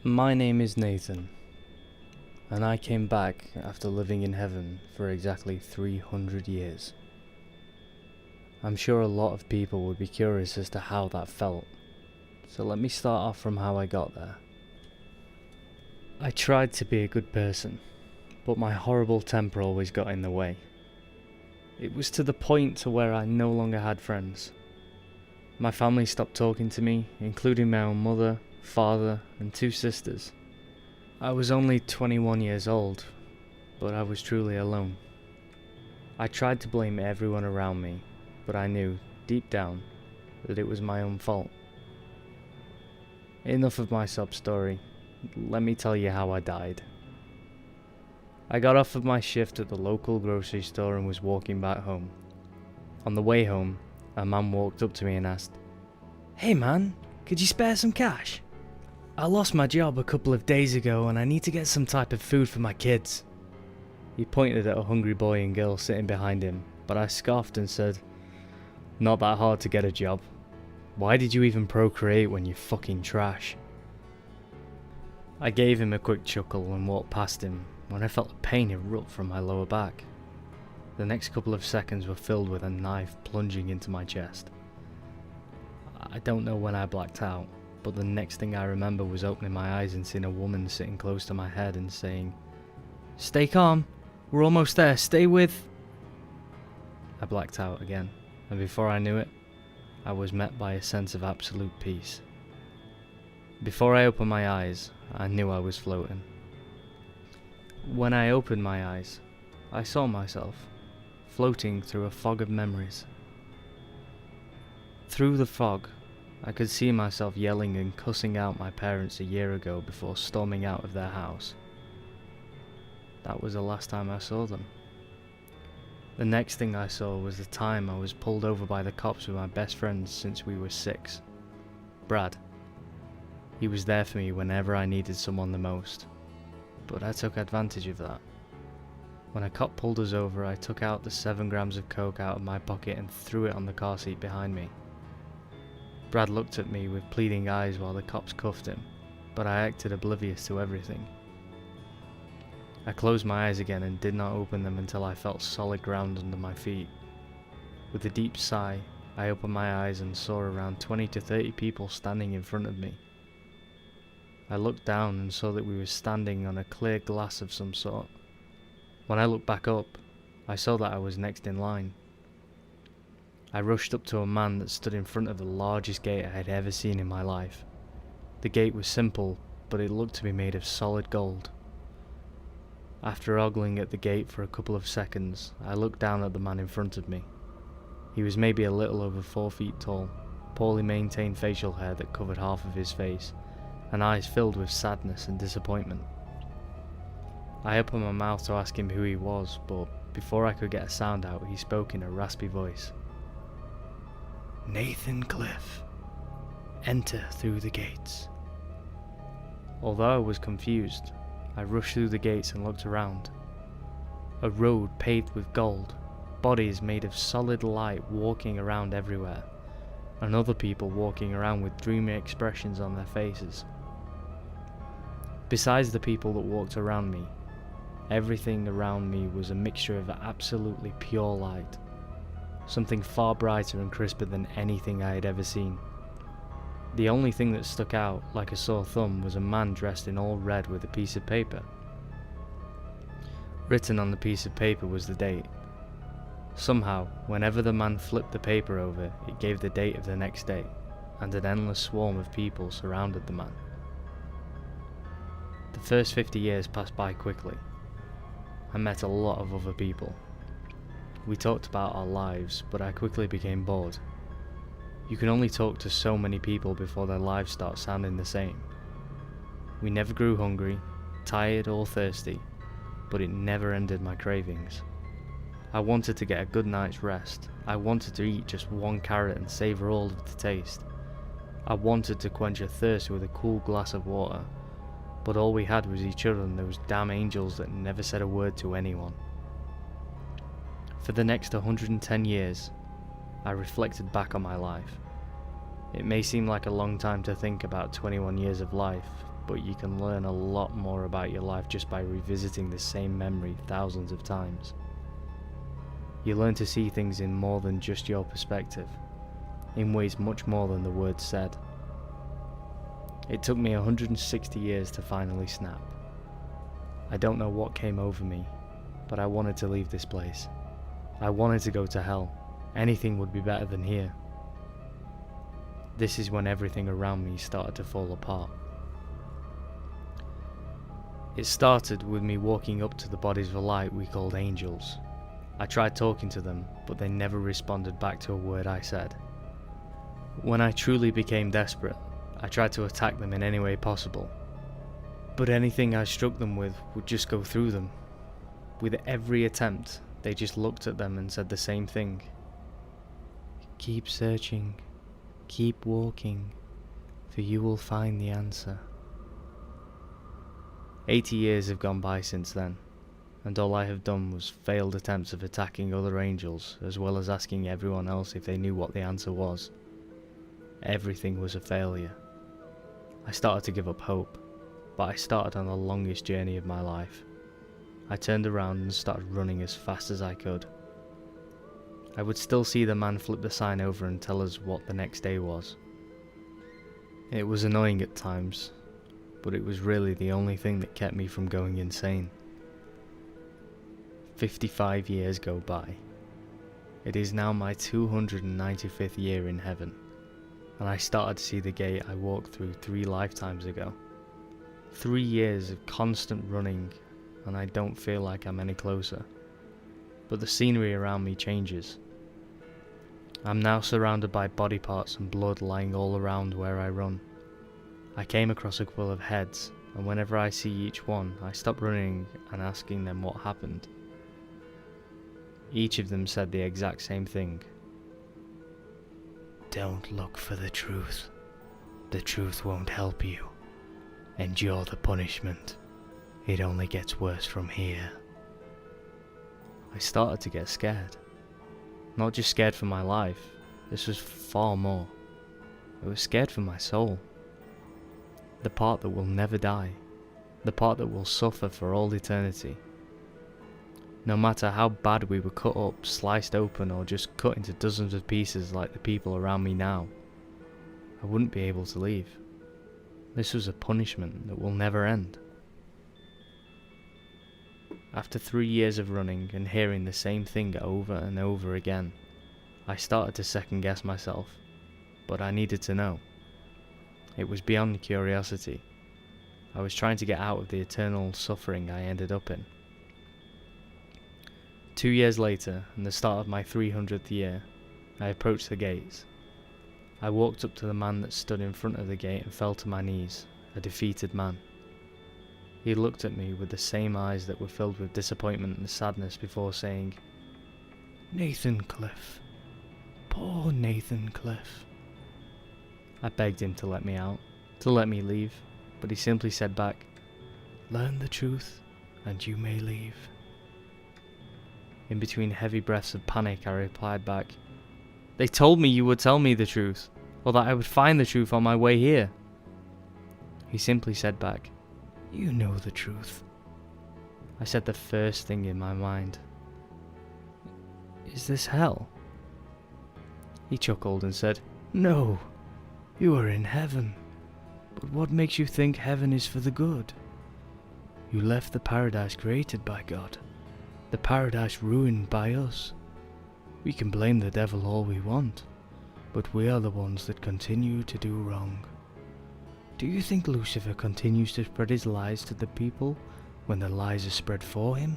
My name is Nathan, and I came back after living in heaven for exactly 300 years. I'm sure a lot of people would be curious as to how that felt, so let me start off from how I got there. I tried to be a good person, but my horrible temper always got in the way. It was to the point to where I no longer had friends. My family stopped talking to me, including my own mother, father, and 2 sisters. I was only 21 years old, but I was truly alone. I tried to blame everyone around me, but I knew, deep down, that it was my own fault. Enough of my sob story. Let me tell you how I died. I got off of my shift at the local grocery store and was walking back home. On the way home, a man walked up to me and asked, "Hey man, could you spare some cash? I lost my job a couple of days ago and I need to get some type of food for my kids." He pointed at a hungry boy and girl sitting behind him, but I scoffed and said, "Not that hard to get a job. Why did you even procreate when you're fucking trash?" I gave him a quick chuckle and walked past him when I felt a pain erupt from my lower back. The next couple of seconds were filled with a knife plunging into my chest. I don't know when I blacked out, but the next thing I remember was opening my eyes and seeing a woman sitting close to my head and saying, "Stay calm, we're almost there, stay with..." I blacked out again, and before I knew it, I was met by a sense of absolute peace. Before I opened my eyes, I knew I was floating. When I opened my eyes, I saw myself floating through a fog of memories. Through the fog, I could see myself yelling and cussing out my parents a year ago before storming out of their house. That was the last time I saw them. The next thing I saw was the time I was pulled over by the cops with my best friend since we were 6. Brad. He was there for me whenever I needed someone the most, but I took advantage of that. When a cop pulled us over, I took out the 7 grams of coke out of my pocket and threw it on the car seat behind me. Brad looked at me with pleading eyes while the cops cuffed him, but I acted oblivious to everything. I closed my eyes again and did not open them until I felt solid ground under my feet. With a deep sigh, I opened my eyes and saw around 20 to 30 people standing in front of me. I looked down and saw that we were standing on a clear glass of some sort. When I looked back up, I saw that I was next in line. I rushed up to a man that stood in front of the largest gate I had ever seen in my life. The gate was simple, but it looked to be made of solid gold. After ogling at the gate for a couple of seconds, I looked down at the man in front of me. He was maybe a little over 4 feet tall, poorly maintained facial hair that covered half of his face, and eyes filled with sadness and disappointment. I opened my mouth to ask him who he was, but before I could get a sound out, he spoke in a raspy voice. "Nathan Cliff, enter through the gates." Although I was confused, I rushed through the gates and looked around. A road paved with gold, bodies made of solid light walking around everywhere, and other people walking around with dreamy expressions on their faces. Besides the people that walked around me, everything around me was a mixture of absolutely pure light, something far brighter and crisper than anything I had ever seen. The only thing that stuck out like a sore thumb was a man dressed in all red with a piece of paper. Written on the piece of paper was the date. Somehow, whenever the man flipped the paper over, it gave the date of the next day, and an endless swarm of people surrounded the man. The first 50 years passed by quickly. I met a lot of other people. We talked about our lives, but I quickly became bored. You can only talk to so many people before their lives start sounding the same. We never grew hungry, tired or thirsty, but it never ended my cravings. I wanted to get a good night's rest. I wanted to eat just 1 carrot and savour all of the taste. I wanted to quench a thirst with a cool glass of water, but all we had was each other and those damn angels that never said a word to anyone. For the next 110 years, I reflected back on my life. It may seem like a long time to think about 21 years of life, but you can learn a lot more about your life just by revisiting the same memory thousands of times. You learn to see things in more than just your perspective, in ways much more than the words said. It took me 160 years to finally snap. I don't know what came over me, but I wanted to leave this place. I wanted to go to hell. Anything would be better than here. This is when everything around me started to fall apart. It started with me walking up to the bodies of light we called angels. I tried talking to them, but they never responded back to a word I said. When I truly became desperate, I tried to attack them in any way possible. But anything I struck them with would just go through them. With every attempt, they just looked at them and said the same thing. Keep searching, keep walking, for you will find the answer. 80 years have gone by since then, and all I have done was failed attempts of attacking other angels, as well as asking everyone else if they knew what the answer was. Everything was a failure. I started to give up hope, but I started on the longest journey of my life. I turned around and started running as fast as I could. I would still see the man flip the sign over and tell us what the next day was. It was annoying at times, but it was really the only thing that kept me from going insane. 55 years go by. It is now my 295th year in heaven, and I started to see the gate I walked through 3 lifetimes ago. 3 years of constant running, and I don't feel like I'm any closer. But the scenery around me changes. I'm now surrounded by body parts and blood lying all around where I run. I came across a couple of heads, and whenever I see each one, I stop running and asking them what happened. Each of them said the exact same thing. Don't look for the truth. The truth won't help you. Endure the punishment. It only gets worse from here. I started to get scared. Not just scared for my life, this was far more. I was scared for my soul. The part that will never die. The part that will suffer for all eternity. No matter how bad we were cut up, sliced open, or just cut into dozens of pieces like the people around me now, I wouldn't be able to leave. This was a punishment that will never end. After 3 years of running and hearing the same thing over and over again, I started to second guess myself, but I needed to know. It was beyond curiosity. I was trying to get out of the eternal suffering I ended up in. 2 years later, and the start of my 300th year, I approached the gates. I walked up to the man that stood in front of the gate and fell to my knees, a defeated man. He looked at me with the same eyes that were filled with disappointment and sadness before saying, Nathan Cliff. Poor Nathan Cliff. I begged him to let me out, to let me leave, but he simply said back, Learn the truth, and you may leave. In between heavy breaths of panic, I replied back, They told me you would tell me the truth, or that I would find the truth on my way here. He simply said back, You know the truth. I said the first thing in my mind. Is this hell? He chuckled and said, No, you are in heaven. But what makes you think heaven is for the good? You left the paradise created by God, the paradise ruined by us. We can blame the devil all we want, but we are the ones that continue to do wrong. Do you think Lucifer continues to spread his lies to the people when the lies are spread for him?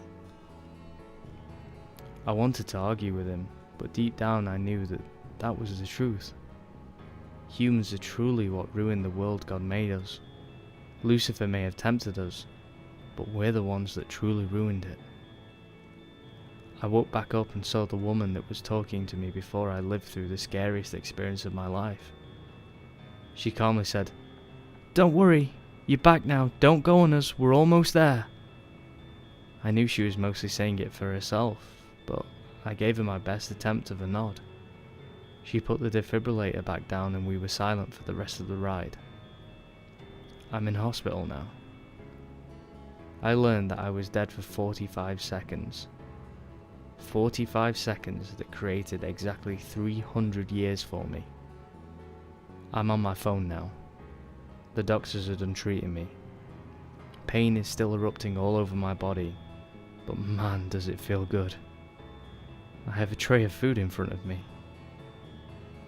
I wanted to argue with him, but deep down I knew that that was the truth. Humans are truly what ruined the world God made us. Lucifer may have tempted us, but we're the ones that truly ruined it. I woke back up and saw the woman that was talking to me before I lived through the scariest experience of my life. She calmly said, Don't worry, you're back now, don't go on us, we're almost there. I knew she was mostly saying it for herself, but I gave her my best attempt of a nod. She put the defibrillator back down and we were silent for the rest of the ride. I'm in hospital now. I learned that I was dead for 45 seconds. 45 seconds that created exactly 300 years for me. I'm on my phone now. The doctors are done treating me. Pain is still erupting all over my body, but man does it feel good. I have a tray of food in front of me.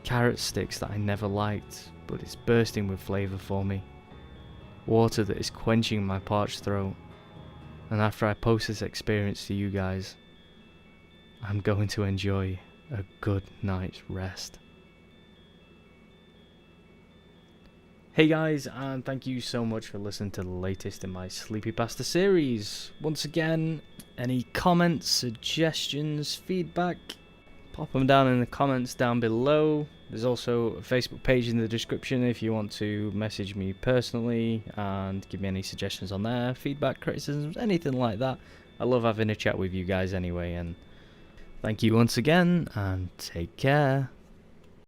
Carrot sticks that I never liked, but it's bursting with flavour for me. Water that is quenching my parched throat. And after I post this experience to you guys, I'm going to enjoy a good night's rest. Hey guys, and thank you so much for listening to the latest in my CreepyPasta series. Once again, any comments, suggestions, feedback, pop them down in the comments down below. There's also a Facebook page in the description if you want to message me personally and give me any suggestions on there, feedback, criticisms, anything like that. I love having a chat with you guys anyway, and thank you once again, and take care.